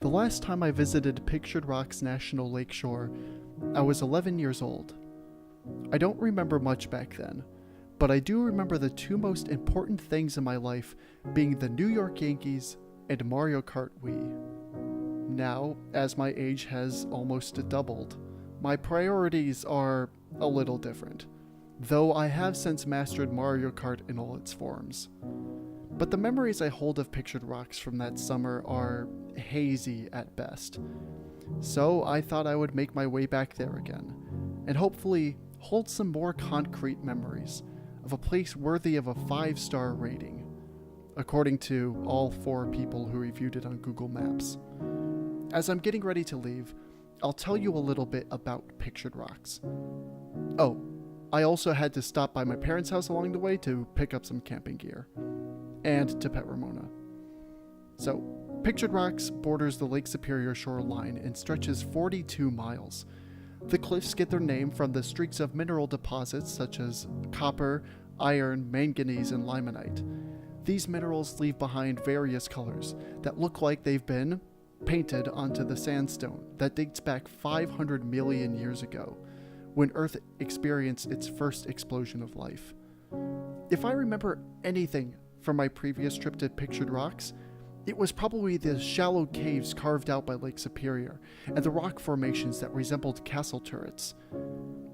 The last time I visited Pictured Rocks National Lakeshore, I was 11 years old. I don't remember much back then, but I do remember the two most important things in my life being the New York Yankees and Mario Kart Wii. Now, as my age has almost doubled, my priorities are a little different, though I have since mastered Mario Kart in all its forms. But the memories I hold of Pictured Rocks from that summer are hazy at best. So I thought I would make my way back there again, and hopefully hold some more concrete memories of a place worthy of a 5-star rating, according to all 4 people who reviewed it on Google Maps. As I'm getting ready to leave, I'll tell you a little bit about Pictured Rocks. Oh, I also had to stop by my parents' house along the way to pick up some camping gear, and to pet Ramona. So, Pictured Rocks borders the Lake Superior shoreline and stretches 42 miles. The cliffs get their name from the streaks of mineral deposits such as copper, iron, manganese, and limonite. These minerals leave behind various colors that look like they've been painted onto the sandstone that dates back 500 million years ago, when Earth experienced its first explosion of life. If I remember anything from my previous trip to Pictured Rocks, it was probably the shallow caves carved out by Lake Superior and the rock formations that resembled castle turrets.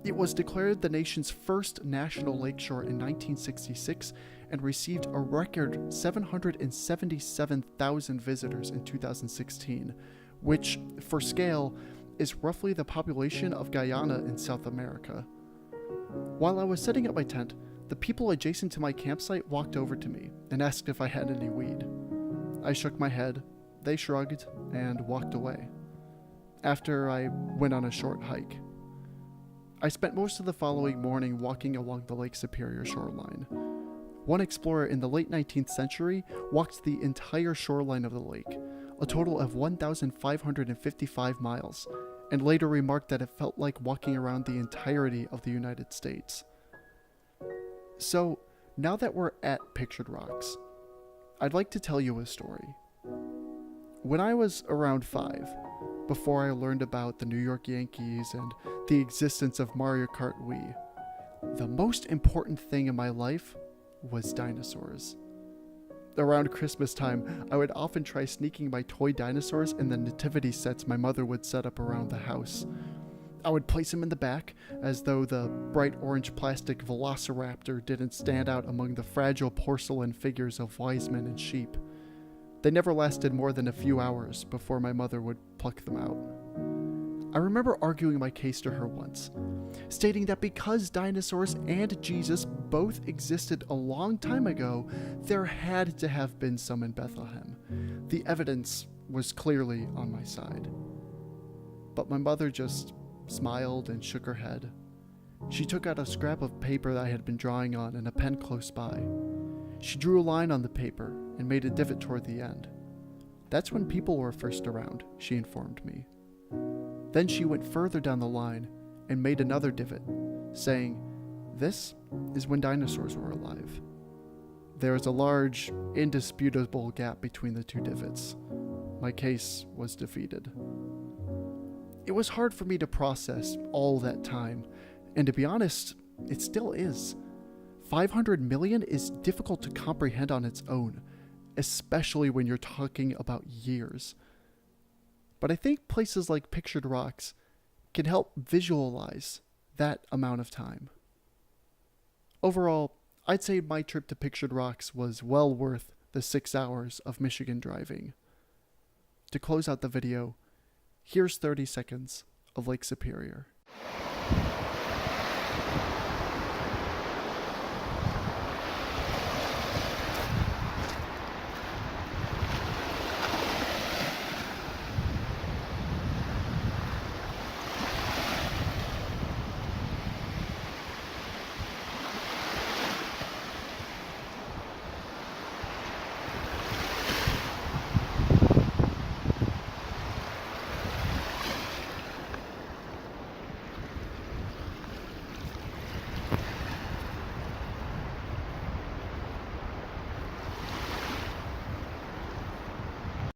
It was declared the nation's first national lakeshore in 1966 and received a record 777,000 visitors in 2016, which, for scale, is roughly the population of Guyana in South America. While I was setting up my tent, the people adjacent to my campsite walked over to me and asked if I had any weed. I shook my head, they shrugged, and walked away. After I went on a short hike. I spent most of the following morning walking along the Lake Superior shoreline. One explorer in the late 19th century walked the entire shoreline of the lake, a total of 1,555 miles, and later remarked that it felt like walking around the entirety of the United States. So, now that we're at Pictured Rocks, I'd like to tell you a story. When I was around 5, before I learned about the New York Yankees and the existence of Mario Kart Wii, the most important thing in my life was dinosaurs. Around Christmas time, I would often try sneaking my toy dinosaurs in the nativity sets my mother would set up around the house. I would place them in the back, as though the bright orange plastic velociraptor didn't stand out among the fragile porcelain figures of wise men and sheep. They never lasted more than a few hours before my mother would pluck them out. I remember arguing my case to her once, stating that because dinosaurs and Jesus both existed a long time ago, there had to have been some in Bethlehem. The evidence was clearly on my side. But my mother just smiled and shook her head. She took out a scrap of paper that I had been drawing on and a pen close by. She drew a line on the paper and made a divot toward the end. That's when people were first around, she informed me. Then she went further down the line and made another divot, saying, "This is when dinosaurs were alive." There is a large, indisputable gap between the two divots. My case was defeated. It was hard for me to process all that time, and to be honest, it still is. 500 million is difficult to comprehend on its own, especially when you're talking about years. But I think places like Pictured Rocks can help visualize that amount of time. Overall, I'd say my trip to Pictured Rocks was well worth the 6 hours of Michigan driving. To close out the video, here's 30 seconds of Lake Superior.